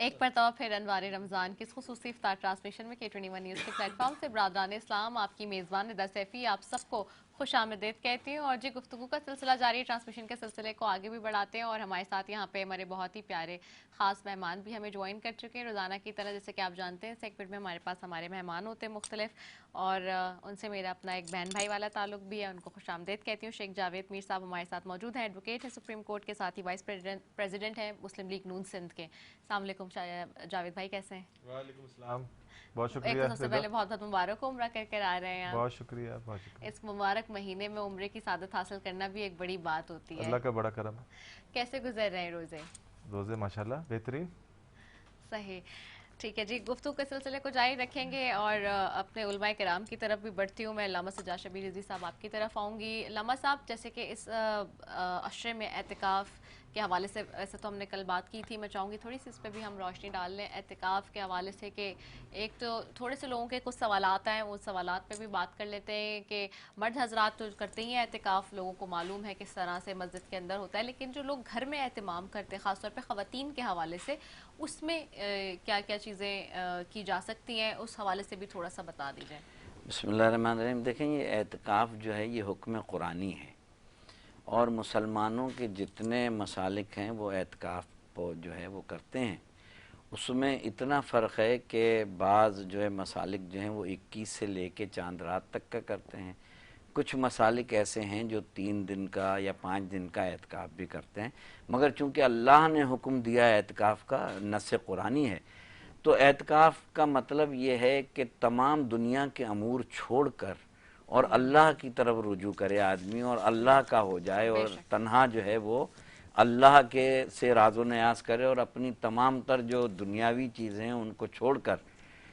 ایک مرتبہ پھر انوار رمضان کی اس خصوصی افطار ٹرانسمیشن میں K21 نیوز کے پلیٹ فارم سے برادران اسلام آپ کی میزبان ندا سیفی آپ سب کو خوش آمدید کہتی ہوں. اور جی گفتگو کا سلسلہ جاری ہے, ٹرانسمیشن کے سلسلے کو آگے بھی بڑھاتے ہیں اور ہمارے ساتھ یہاں پہ ہمارے بہت ہی پیارے خاص مہمان بھی ہمیں جوائن کر چکے ہیں. روزانہ کی طرح جیسے کہ آپ جانتے ہیں سیگمنٹ میں ہمارے پاس ہمارے مہمان ہوتے ہیں مختلف, اور ان سے میرا اپنا ایک بہن بھائی والا تعلق بھی ہے. ان کو خوش آمدید کہتی ہوں. شیخ جاوید میر صاحب ہمارے ساتھ موجود ہیں, ایڈوکیٹ ہیں سپریم کورٹ کے, ساتھ ہی وائس پریزیڈنٹ ہیں مسلم لیگ نون سندھ کے. السلام علیکم جاوید بھائی, کیسے ہیں؟ وعلیکم السلام, بہت شکریہ. ایک تو سب سے پہلے بہت بہت مبارک ہو, عمرہ کر کر آ رہے ہیں. بہت شکریہ, بہت شکریہ. اس مبارک مہینے میں عمرے کی سعادت حاصل کرنا بھی ایک بڑی بات ہوتی ہے. اللہ کا بڑا کرم ہے. کیسے گزر رہے ہیں روزے؟ روزے ماشاءاللہ بہترین. صحیح, ٹھیک ہے جی. گفتگو کے سلسلے کو جاری رکھیں گے اور اپنے علماء کرام کی طرف بھی بڑھتی ہوں. میں علامہ سجاد شبیر رضوی صاحب آپ کی طرف آؤں گی. علامہ صاحب, جیسے کہ اس عشرے میں اعتکاف کے حوالے سے ایسے تو ہم نے کل بات کی تھی, میں چاہوں گی تھوڑی سی اس پہ بھی ہم روشنی ڈال لیں اعتکاف کے حوالے سے, کہ ایک تو تھوڑے سے لوگوں کے کچھ سوالات ہیں, وہ سوالات پہ بھی بات کر لیتے ہیں. کہ مرد حضرات تو کرتے ہی ہیں اعتکاف, لوگوں کو معلوم ہے کس طرح سے مسجد کے اندر ہوتا ہے, لیکن جو لوگ گھر میں اہتمام کرتے ہیں خاص طور پہ خواتین کے حوالے سے, اس میں کیا کیا چیزیں کی جا سکتی ہیں, اس حوالے سے بھی تھوڑا سا بتا دیجئے. بسم اللہ الرحمن الرحیم. دیکھیں, یہ اعتکاف جو ہے یہ حکم قرآنی ہے, اور مسلمانوں کے جتنے مسالک ہیں وہ اعتکاف کو جو ہے وہ کرتے ہیں. اس میں اتنا فرق ہے کہ بعض جو ہے مسالک جو ہیں وہ 21 سے لے کے چاند رات تک کا کرتے ہیں. کچھ مسالک ایسے ہیں جو 3 دن کا یا 5 دن کا اعتکاف بھی کرتے ہیں. مگر چونکہ اللہ نے حکم دیا اعتکاف کا, نص قرآنی ہے, تو اعتکاف کا مطلب یہ ہے کہ تمام دنیا کے امور چھوڑ کر اور اللہ کی طرف رجوع کرے آدمی, اور اللہ کا ہو جائے, اور تنہا جو ہے وہ اللہ کے سے راز و نیاز کرے, اور اپنی تمام تر جو دنیاوی چیزیں ہیں ان کو چھوڑ کر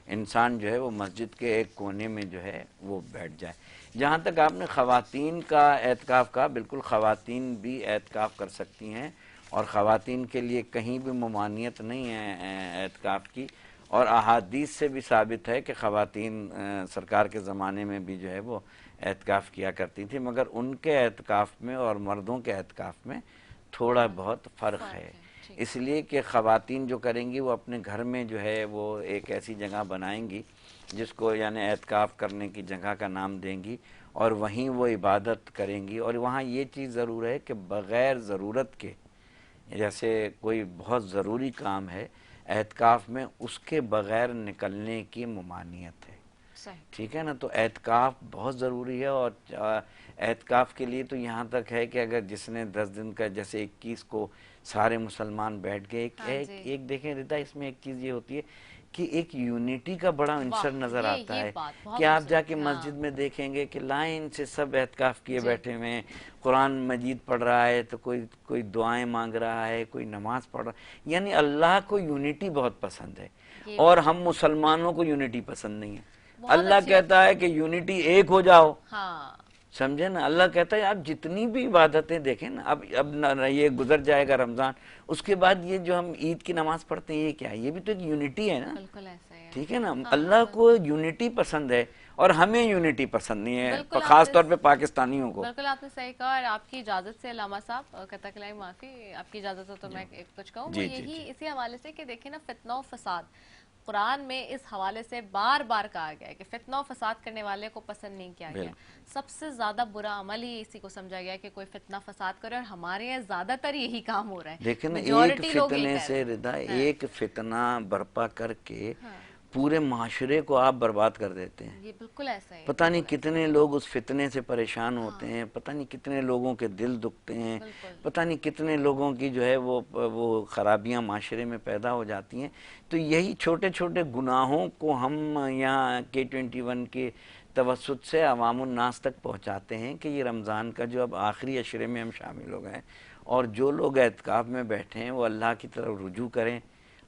انسان جو ہے وہ مسجد کے ایک کونے میں جو ہے وہ بیٹھ جائے. جہاں تک آپ نے خواتین کا اعتکاف کا, بالکل خواتین بھی اعتکاف کر سکتی ہیں, اور خواتین کے لیے کہیں بھی ممانعت نہیں ہے اعتکاف کی. اور احادیث سے بھی ثابت ہے کہ خواتین سرکار کے زمانے میں بھی جو ہے وہ اعتکاف کیا کرتی تھی, مگر ان کے اعتکاف میں اور مردوں کے اعتکاف میں تھوڑا بہت فرق ہے. اس لیے کہ خواتین جو کریں گی وہ اپنے گھر میں جو ہے وہ ایک ایسی جگہ بنائیں گی جس کو یعنی اعتکاف کرنے کی جگہ کا نام دیں گی, اور وہیں وہ عبادت کریں گی. اور وہاں یہ چیز ضرور ہے کہ بغیر ضرورت کے, جیسے کوئی بہت ضروری کام ہے اعتکاف میں, اس کے بغیر نکلنے کی ممانعت ہے. ٹھیک ہے نا, تو اعتکاف بہت ضروری ہے. اور اعتکاف کے لیے تو یہاں تک ہے کہ اگر جس نے 10 دن کا, جیسے 21 کو سارے مسلمان بیٹھ گئے, ایک دیکھیں ردا, اس میں ایک چیز یہ ہوتی ہے کہ ایک یونٹی کا بڑا عنصر نظر آتا ہے کہ آپ جا کے مسجد میں دیکھیں گے کہ لائن سے سب اعتکاف کیے بیٹھے ہوئے ہیں, قرآن مجید پڑھ رہا ہے تو کوئی دعائیں مانگ رہا ہے, کوئی نماز پڑھ رہا ہے. یعنی اللہ کو یونٹی بہت پسند ہے, اور ہم مسلمانوں کو یونٹی پسند نہیں ہے. اللہ کہتا ہے کہ یونٹی ایک ہو جاؤ, سمجھے نا. اللہ کہتا ہے آپ جتنی بھی عبادتیں دیکھیں نا, اب یہ گزر جائے گا رمضان, اس کے بعد یہ جو ہم عید کی نماز پڑھتے ہیں یہ کیا ہے, یہ بھی تو ایک یونٹی ہے نا. ٹھیک ہے نا, اللہ کو یونٹی پسند ہے اور ہمیں یونٹی پسند نہیں ہے, خاص طور پہ پاکستانیوں کو. بالکل آپ نے صحیح کہا. اور آپ کی اجازت سے علامہ صاحب, قطع کلائی معافی, آپ کی اجازت ہو تو میں کچھ کہوں. وہ یہی اسی حوالے سے کہ دیکھیں نا, فتنہ و فساد قرآن میں اس حوالے سے بار بار کہا گیا ہے کہ فتنہ و فساد کرنے والے کو پسند نہیں کیا گیا. سب سے زیادہ برا عمل ہی اسی کو سمجھا گیا کہ کوئی فتنہ فساد کرے, اور ہمارے یہاں زیادہ تر یہی کام ہو رہا ہے. دیکھیں نا, ایک فتنے سے ردا, ایک فتنہ برپا کر کے پورے معاشرے کو آپ برباد کر دیتے ہیں. یہ بالکل ایسا ہے. پتہ نہیں کتنے لوگ اس فتنے سے پریشان ہوتے ہیں, پتہ نہیں کتنے لوگوں کے دل دکھتے ہیں, پتہ نہیں کتنے لوگوں کی جو ہے وہ خرابیاں معاشرے میں پیدا ہو جاتی ہیں. تو یہی چھوٹے چھوٹے گناہوں کو ہم یہاں K21 کے توسط سے عوام الناس تک پہنچاتے ہیں کہ یہ رمضان کا جو اب آخری عشرے میں ہم شامل ہو گئے ہیں, اور جو لوگ اعتکاف میں بیٹھے ہیں وہ اللہ کی طرف رجوع کریں.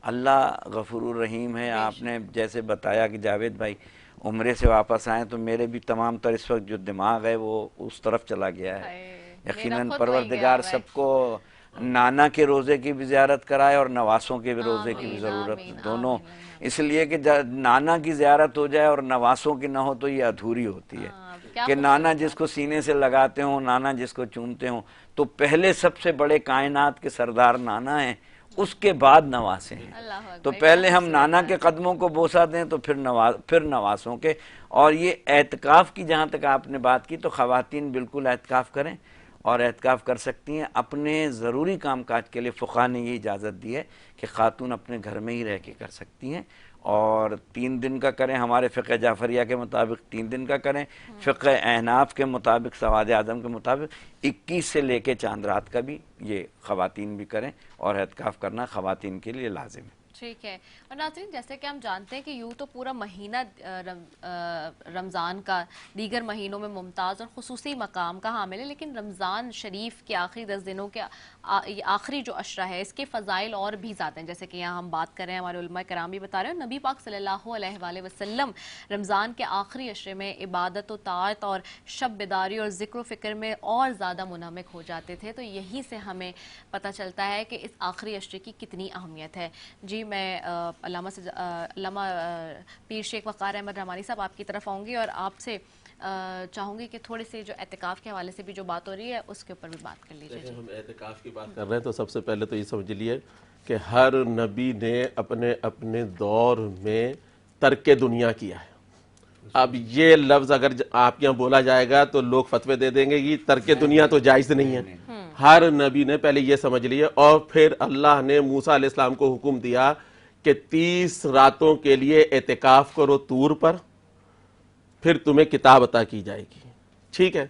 اللہ غفور الرحیم ہے. آپ نے جیسے بتایا کہ جاوید بھائی عمرے سے واپس آئیں, تو میرے بھی تمام تر اس وقت جو دماغ ہے وہ اس طرف چلا گیا ہے. یقیناً پروردگار سب کو نانا کے روزے کی بھی زیارت کرائے اور نواسوں کے بھی روزے کی بھی ضرورت, دونوں. اس لیے کہ نانا کی زیارت ہو جائے اور نواسوں کی نہ ہو تو یہ ادھوری ہوتی ہے. کہ نانا جس کو سینے سے لگاتے ہوں, نانا جس کو چومتے ہوں, تو پہلے سب سے بڑے کائنات کے سردار نانا ہیں, اس کے بعد نواسے ہیں. اللہ اکبر. تو پہلے ہم نانا کے قدموں کو بوسہ دیں تو پھر نواسوں کے. اور یہ اعتکاف کی جہاں تک آپ نے بات کی تو خواتین بالکل اعتکاف کریں اور اعتکاف کر سکتی ہیں. اپنے ضروری کام کاج کے لیے فقہا نے یہ اجازت دی ہے کہ خاتون اپنے گھر میں ہی رہ کے کر سکتی ہیں. اور 3 دن کا کریں, ہمارے فقہ جعفریہ کے مطابق 3 دن کا کریں, فقہ احناف کے مطابق, سواد اعظم کے مطابق 21 سے لے کے چاند رات کا بھی یہ خواتین بھی کریں, اور اعتکاف کرنا خواتین کے لیے لازم ہے. ٹھیک ہے. اور ناظرین جیسے کہ ہم جانتے ہیں کہ یوں تو پورا مہینہ رمضان کا دیگر مہینوں میں ممتاز اور خصوصی مقام کا حامل ہے, لیکن رمضان شریف کے آخری 10 دنوں کے آخری جو عشرہ ہے اس کے فضائل اور بھی زیادہ ہیں. جیسے کہ یہاں ہم بات کر رہے ہیں, ہمارے علماء کرام بھی بتا رہے ہیں, نبی پاک صلی اللہ علیہ وآلہ وسلم رمضان کے آخری عشرے میں عبادت و طاعت اور شب بیداری اور ذکر و فکر میں اور زیادہ منہمک ہو جاتے تھے. تو یہی سے ہمیں پتہ چلتا ہے کہ اس آخری عشرے کی کتنی اہمیت ہے. جی میں علامہ پیر شیخ وقار احمد رحمانی صاحب آپ کی طرف آؤں گی اور آپ سے چاہوں گی کہ تھوڑی سی جو اعتکاف کے حوالے سے بھی جو بات ہو رہی ہے اس کے اوپر بھی بات کر لیجیے. ہم اعتکاف کی بات کر رہے ہیں تو سب سے پہلے تو یہ سمجھ لیے کہ ہر نبی نے اپنے اپنے دور میں ترک دنیا کیا ہے. اب یہ لفظ اگر آپ یہاں بولا جائے گا تو لوگ فتوے دے دیں گے کہ ترک دنیا تو جائز نہیں ہے. ہر نبی نے پہلے یہ سمجھ لیے, اور پھر اللہ نے موسیٰ علیہ السلام کو حکم دیا کہ 30 راتوں کے لیے اعتکاف کرو طور پر, پھر تمہیں کتاب عطا کی جائے گی. ٹھیک ہے.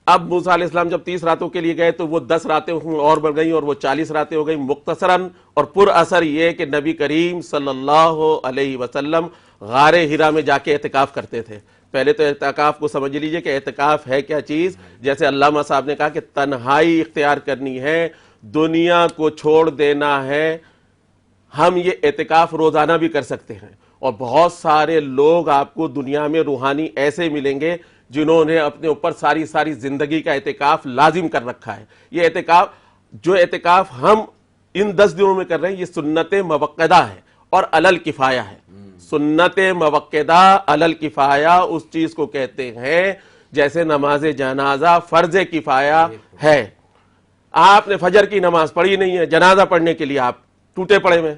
اب موسیٰ علیہ السلام جب 30 راتوں کے لیے گئے تو وہ 10 راتیں اور بڑھ گئیں اور وہ 40 راتیں ہو گئیں. مختصراً اور پر اثر یہ کہ نبی کریم صلی اللہ علیہ وسلم غار حرا میں جا کے اعتکاف کرتے تھے. پہلے تو اعتکاف کو سمجھ لیجئے کہ اعتکاف ہے کیا چیز. جیسے علامہ صاحب نے کہا کہ تنہائی اختیار کرنی ہے, دنیا کو چھوڑ دینا ہے. ہم یہ اعتکاف روزانہ بھی کر سکتے ہیں, اور بہت سارے لوگ آپ کو دنیا میں روحانی ایسے ملیں گے جنہوں نے اپنے اوپر ساری زندگی کا اعتکاف لازم کر رکھا ہے. یہ اعتکاف ہم ان 10 دنوں میں کر رہے ہیں, یہ سنت موقدہ ہے اور علل کفایہ ہے. سنت موقدہ علل کفایہ اس چیز کو کہتے ہیں جیسے نماز جنازہ فرض کفایہ ہے. آپ نے فجر کی نماز پڑھی نہیں ہے, جنازہ پڑھنے کے لیے آپ ٹوٹے پڑے میں,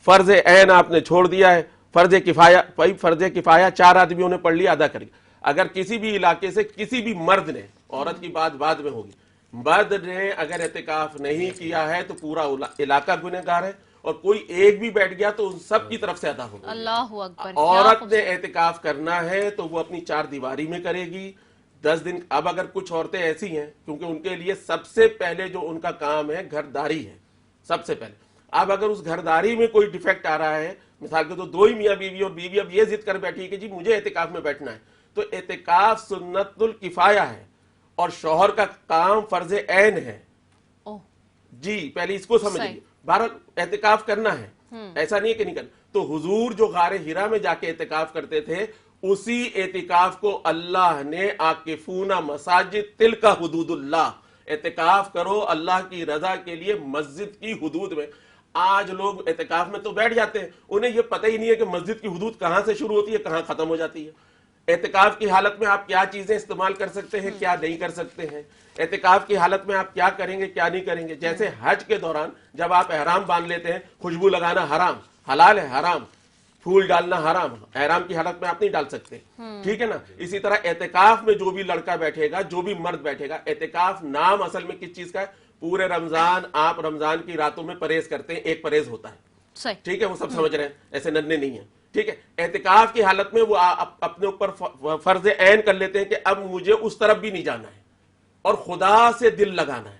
فرض عین آپ نے چھوڑ دیا ہے. فرض کفایہ, بھائی فرض کفایہ 4 آدمیوں نے پڑھ لیا, ادا کر لیا. اگر کسی بھی علاقے سے کسی بھی مرد نے, عورت کی بات بعد میں ہوگی, مرد نے اگر اعتکاف نہیں کیا ہے تو پورا علاقہ گنہگار ہے, اور کوئی ایک بھی بیٹھ گیا تو ان سب کی طرف سے ادا ہوگا. اللہ اکبر. عورت نے اعتکاف کرنا ہے تو وہ اپنی 4 دیواری میں کرے گی 10 دن. اب اگر کچھ عورتیں ایسی ہیں کیونکہ ان کے لیے سب سے پہلے جو ان کا کام ہے گھرداری ہے, سب سے پہلے. اب اگر اس گھرداری میں کوئی ڈیفیکٹ آ رہا ہے, مثال کے تو 2 ہی میاں بیوی, اور بیوی اب یہ ضد کر بیٹھی کہ جی مجھے اعتکاف میں بیٹھنا ہے, تو اعتکاف سنت الکفایہ ہے اور شوہر کا کام فرض عین ہے. جی پہلے اس کو سمجھیے. بہرحال اعتکاف کرنا ہے, ایسا نہیں ہے کہ نہیں کرنا. تو حضور جو غار حرا میں جا کے اعتکاف کرتے تھے, اسی اعتکاف کو اللہ نے عاکفون مساجد تلک حدود اللہ, اعتکاف کرو اللہ کی رضا کے لیے مسجد کی حدود میں. آج لوگ اعتکاف میں تو بیٹھ جاتے ہیں, انہیں یہ پتہ ہی نہیں ہے کہ مسجد کی حدود کہاں سے شروع ہوتی ہے کہاں ختم ہو جاتی ہے. اعتکاف کی حالت میں آپ کیا چیزیں استعمال کر سکتے ہیں, کیا نہیں کر سکتے ہیں. اعتکاف کی حالت میں آپ کیا کریں گے, کیا نہیں کریں گے. جیسے حج کے دوران جب آپ احرام باندھ لیتے ہیں, خوشبو لگانا حرام, حلال ہے حرام, پھول ڈالنا حرام, احرام کی حالت میں آپ نہیں ڈال سکتے. ٹھیک ہے نا. اسی طرح اعتکاف میں جو بھی لڑکا بیٹھے گا, جو بھی مرد بیٹھے گا, اعتکاف نام اصل میں کس چیز کا ہے, پورے رمضان آپ رمضان کی راتوں میں پرہیز کرتے ہیں, ایک پرہیز ہوتا ہے. ٹھیک ہے, وہ سب سمجھ رہے ہیں, ایسے ننھے نہیں ہیں. ٹھیک ہے. اعتکاف کی حالت میں وہ اپنے اوپر فرض عین کر لیتے ہیں کہ اب مجھے اس طرف بھی نہیں جانا ہے, اور خدا سے دل لگانا ہے,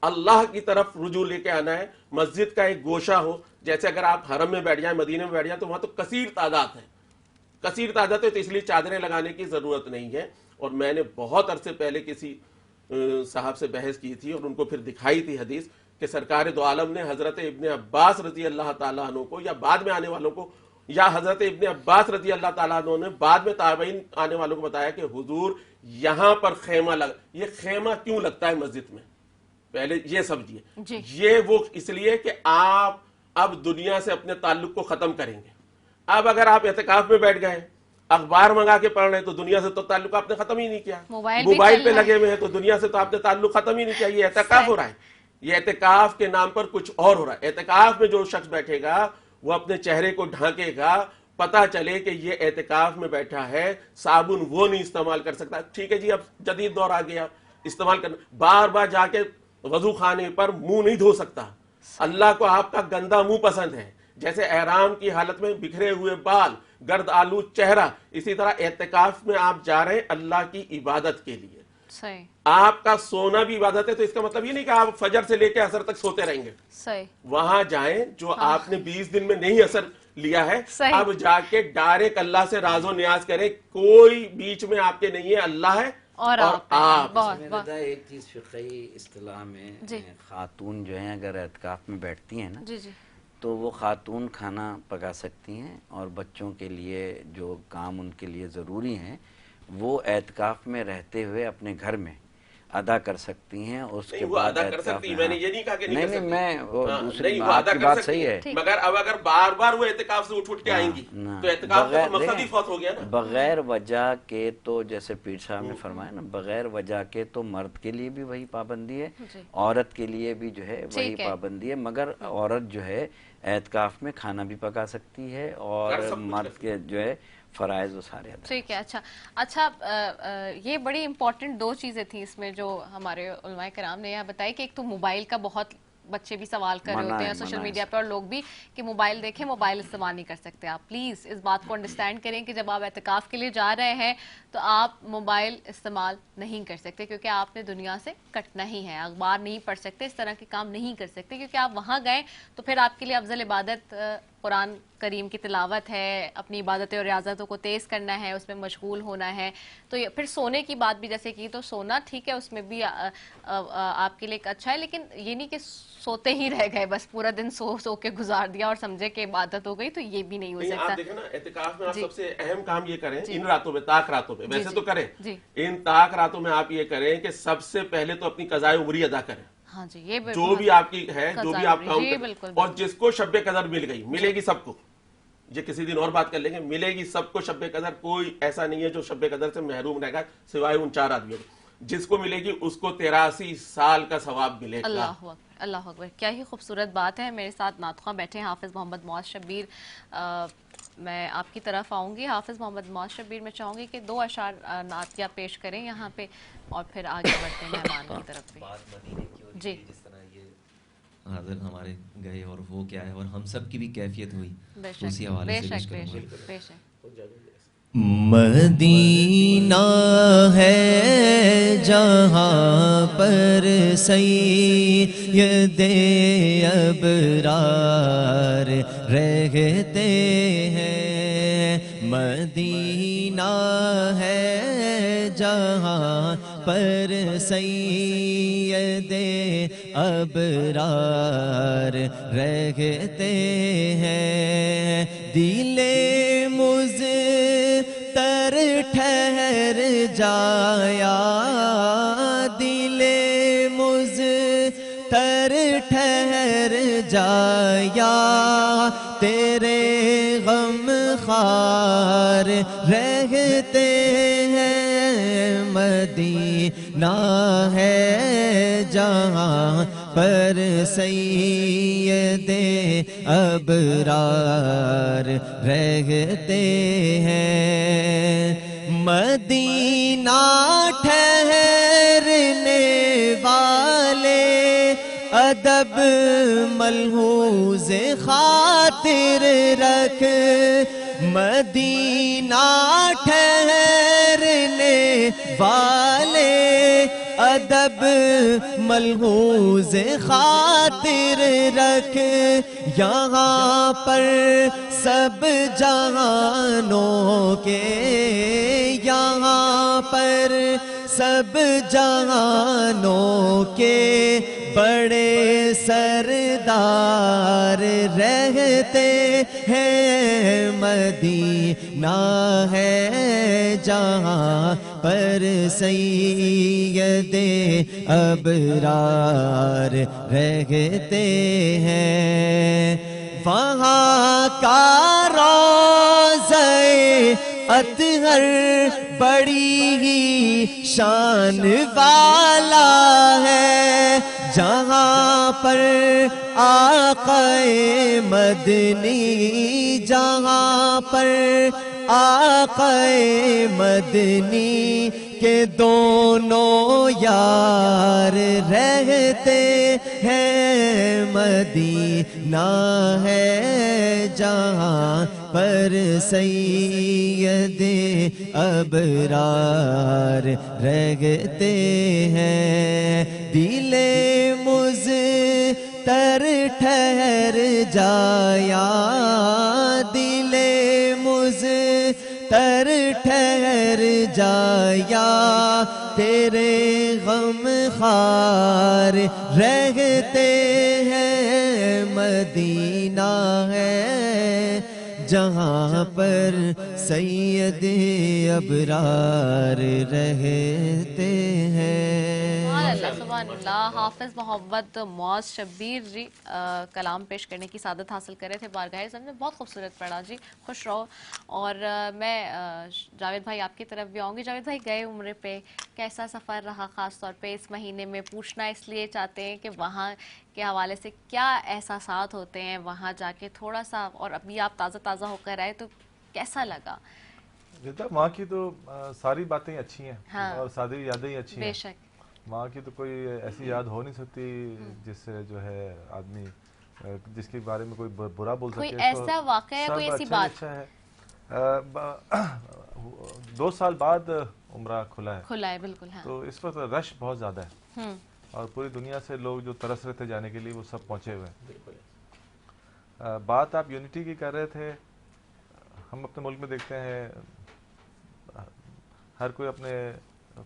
اللہ کی طرف رجوع لے کے آنا ہے. مسجد کا ایک گوشہ ہو, جیسے اگر آپ حرم میں بیٹھ جائیں, مدینے میں بیٹھ جائیں, تو وہاں تو کثیر تعداد ہے, کثیر تعداد ہے, تو اس لیے چادریں لگانے کی ضرورت نہیں ہے. اور میں نے بہت عرصے پہلے کسی صاحب سے بحث کی تھی اور ان کو پھر دکھائی تھی حدیث کہ سرکار دو عالم نے حضرت ابن عباس رضی اللہ تعالیٰ عنہ کو, یا بعد میں آنے والوں کو, یا حضرت ابن عباس رضی اللہ تعالیٰ عنہ نے بعد میں تابعین آنے والوں کو بتایا کہ حضور یہاں پر خیمہ لگ, یہ خیمہ کیوں لگتا ہے مسجد میں, پہلے یہ سمجھیے. یہ وہ اس لیے کہ آپ اب دنیا سے اپنے تعلق کو ختم کریں گے. اب اگر آپ اعتکاف میں بیٹھ گئے, اخبار منگا کے پڑھ رہے ہیں, تو دنیا سے تو تعلق آپ نے ختم ہی نہیں کیا. موبائل پہ لگے ہوئے ہیں تو دنیا سے تو آپ نے تعلق ختم ہی نہیں کیا. یہ اعتکاف ہو رہا ہے, یہ اعتکاف کے نام پر کچھ اور ہو رہا ہے. اعتکاف میں جو شخص بیٹھے گا وہ اپنے چہرے کو ڈھانکے گا, پتا چلے کہ یہ اعتکاف میں بیٹھا ہے, صابن وہ نہیں استعمال کر سکتا. ٹھیک ہے جی, اب جدید دور آ گیا, استعمال کرنا, بار بار جا کے وضو خانے پر منہ نہیں دھو سکتا. اللہ کو آپ کا گندا منہ پسند ہے. جیسے احرام کی حالت میں بکھرے ہوئے بال, گرد آلود چہرہ, اسی طرح اعتکاف میں آپ جا رہے ہیں اللہ کی عبادت کے لیے. صحیح. آپ کا سونا بھی عبادت ہے, تو اس کا مطلب یہ نہیں کہ آپ فجر سے لے کے عصر تک سوتے رہیں گے. صحیح. وہاں جائیں جو آپ نے 20 دن میں نہیں اثر لیا ہے, اب جا کے ڈائریکٹ اللہ سے راز و نیاز کریں. کوئی بیچ میں آپ کے نہیں ہے, اللہ ہے اور آپ. ایک چیز فقہی اصطلاح میں, خاتون جو ہیں اگر اعتکاف میں بیٹھتی ہیں نا, تو وہ خاتون کھانا پکا سکتی ہیں, اور بچوں کے لیے جو کام ان کے لیے ضروری ہیں وہ اعتکاف میں رہتے ہوئے اپنے گھر میں ادا کر سکتی ہیں. اس کے بعد ادا کر سکتی, میں نے یہ نہیں کہا کہ نہیں, میں وہ دوسری آپ کی بات صحیح ہے, مگر اب اگر بار بار وہ اعتکاف سے اٹھ کے آئیں گی تو اعتکاف کا مقصد ہی فوت ہو گیا نا. بغیر وجہ کے تو جیسے پیر صاحب نے فرمایا نا, بغیر وجہ کے تو مرد کے لیے بھی وہی پابندی ہے, عورت کے لیے بھی جو ہے وہی پابندی ہے, مگر عورت جو ہے اعتکاف میں کھانا بھی پکا سکتی ہے اور مرد کے جو ہے فرائض وہ سارے ادا. ٹھیک ہے. اچھا یہ بڑی امپورٹنٹ دو چیزیں تھیں اس میں جو ہمارے علماء کرام نے یہاں بتائی, کہ ایک تو موبائل کا بہت بچے بھی سوال کر رہے ہوتے ہیں سوشل میڈیا پہ, اور لوگ بھی, کہ موبائل دیکھیں, موبائل استعمال نہیں کر سکتے. آپ پلیز اس بات کو انڈرسٹینڈ کریں کہ جب آپ اعتکاف کے لیے جا رہے ہیں تو آپ موبائل استعمال نہیں کر سکتے, کیونکہ آپ نے دنیا سے کٹنا ہی ہے. اخبار نہیں پڑھ سکتے, اس طرح کے کام نہیں کر سکتے, کیونکہ آپ وہاں گئے تو پھر آپ کے لیے افضل عبادت قرآن کریم کی تلاوت ہے, اپنی عبادتیں اور ریاضتوں کو تیز کرنا ہے, اس میں مشغول ہونا ہے. تو پھر سونے کی بات بھی جیسے کی, تو سونا ٹھیک ہے, اس میں بھی آپ کے لیے اچھا ہے, لیکن یہ نہیں کہ سوتے ہی رہ گئے, بس پورا دن سو کے گزار دیا اور سمجھے کہ عبادت ہو گئی, تو یہ بھی نہیں ہو سکتا. آپ دیکھیں نا, اعتکاف میں آپ سب سے اہم کام یہ کریں ان راتوں میں, طاق راتوں میں, ویسے تو کریں, ان طاق راتوں میں آپ یہ کریں کہ سب سے پہلے تو اپنی قضائے عمری ادا کریں. ہاں جی, یہ جو بھی آپ کی ہے, جو بھی آپ کاؤنٹ, اور جس کو شب قدر مل گئی, ملے گی سب کو, یہ کسی دن اور بات کر لیں گے, ملے گی سب کو شب قدر. کوئی ایسا نہیں ہے جو شب قدر سے محروم رہے گا سوائے ان 4 آدمیوں کو. جس کو ملے گی اس کو 83 سال کا ثواب ملے گا. اللہ اکبر, اللہ اکبر, کیا ہی خوبصورت بات ہے. میرے ساتھ نعت خواں بیٹھے ہیں حافظ محمد معاذ شبیر. میں آپ کی طرف آؤں گی. حافظ محمد معاذ شبیر, میں چاہوں گی کہ 2 اشعار نعتیہ پیش کریں یہاں پہ, اور پھر آگے بڑھتے ہیں مہمان کی طرف بھی. جی, جس طرح یہ حاضر ہمارے گئے اور وہ کیا ہے, اور ہم سب کی بھی کیفیت ہوئی, اسی حوالے سے مدینہ ہے جہاں پر سید ابرار رہتے ہیں. مدینہ ہے جہاں پر سید ابرار رہتے ہیں. دل مضطر ٹھہر جایا, دل مضطر ٹھہر جایا, تیرے غم خار رہتے ہیں. مدینہ ہے جہاں پر سید ابرار رہتے ہیں. مدینہ ٹھہرنے والے ادب ملحوظ خاطر رکھ. مدینہ ٹھہرنے والے ادب ملحوظ خاطر رکھ. یہاں پر سب جہانوں کے, یہاں پر سب جہانوں کے بڑے سردار رہتے ہیں. مدینہ ہے جہاں پر سید ابرار رہتے ہیں. وہاں کا روضہ اطہر بڑی ہی شان والا ہے، جہاں پر آقا مدنی، جہاں پر آقا مدنی کے دونوں یار رہتے ہیں، مدینہ ہے جہاں پر سید ابرار رہتے ہیں، دل مضطر ٹھہر جایا، دل مضطر ٹھہر جایا، تیرے غم خار رہتے ہیں، مدینہ ہے جہاں پر سید ابرار رہتے ہیں۔ سبحان اللہ۔ حافظ محمد معاذ شبیر جی کلام پیش کرنے کی سعادت حاصل کرے تھے بارگاہ عظمت میں، بہت خوبصورت پڑھا جی، خوش رہو۔ اور میں جاوید بھائی آپ کی طرف بھی آؤں گی۔ جاوید بھائی گئے عمرے پہ، کیسا سفر رہا؟ خاص طور پہ اس مہینے میں پوچھنا اس لیے چاہتے ہیں کہ وہاں کے حوالے سے کیا احساسات ہوتے ہیں وہاں جا کے، تھوڑا سا، اور ابھی آپ تازہ تازہ ہو کر آئے تو کیسا لگا؟ وہاں کی تو ساری باتیں اچھی ہیں اور ساری یادیں ہی اچھی ہیں، بے شک وہاں کی تو کوئی ایسی یاد ہو نہیں سکتی جس سے جو ہے آدمی جس کے بارے میں کوئی برا بول سکے۔ کوئی ایسا واقعہ ہے، کوئی ایسی بات؟ اچھا ہے، 2 سال بعد عمرہ کھلا ہے بالکل، ہاں، تو اس وقت رش بہت زیادہ ہے اور پوری دنیا سے لوگ جو ترس رہے تھے جانے کے لیے وہ سب پہنچے ہوئے ہیں۔ بات آپ یونٹی کی کر رہے تھے، ہم اپنے ملک میں دیکھتے ہیں ہر کوئی اپنے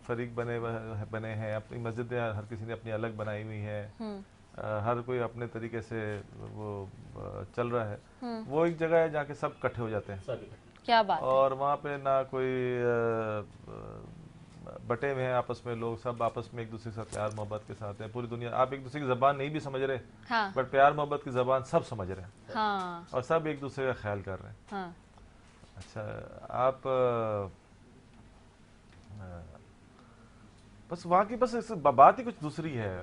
فریق بنے ہیں، اپنی مسجدیں ہر کسی نے اپنی الگ بنائی ہوئی ہیں، ہر کوئی اپنے طریقے سے وہ چل رہا ہے۔ وہ ایک جگہ ہے جہاں کے سب اکٹھے ہو جاتے ہیں، کیا بات ہے، اور وہاں پہ نہ کوئی بٹے ہوئے ہیں آپس میں، لوگ سب آپس میں ایک دوسرے کے ساتھ پیار محبت کے ساتھ ہیں۔ پوری دنیا، آپ ایک دوسرے کی زبان نہیں بھی سمجھ رہے بٹ پیار محبت کی زبان سب سمجھ رہے ہیں اور سب ایک دوسرے کا خیال کر رہے ہیں۔ اچھا، آپ بس وہاں کی بس بات ہی کچھ دوسری ہے۔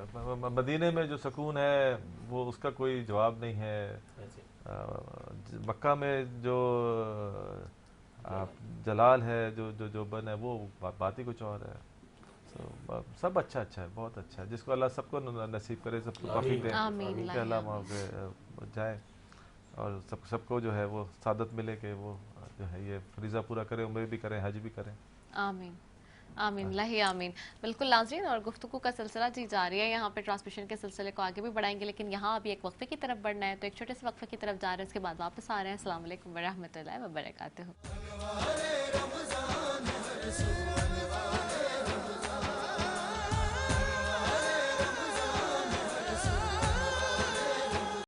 مدینے میں جو سکون ہے وہ اس کا کوئی جواب نہیں ہے۔ مکہ میں جو جلال ہے، جو بن ہے، وہ بات ہی کچھ اور ہے۔ سب اچھا ہے، بہت اچھا ہے، جس کو اللہ سب کو نصیب کرے، سب کو توفیق دے کہ اللہ وہاں پہ جائے اور سب کو جو ہے وہ سعادت ملے کہ وہ جو ہے یہ فریضہ پورا کرے، عمرے بھی کریں، حج بھی کریں۔ آمین آمین، اللہ آمین۔ بالکل ناظرین، اور گفتگو کا سلسلہ جی جاری ہے، یہاں پہ ٹرانسمیشن کے سلسلے کو آگے بھی بڑھائیں گے، لیکن یہاں ابھی ایک وقفے کی طرف بڑھنا ہے، تو ایک چھوٹے سے وقفے کی طرف جا رہے ہیں، اس کے بعد واپس آ رہے ہیں۔ السلام علیکم ورحمۃ اللہ وبرکاتہ۔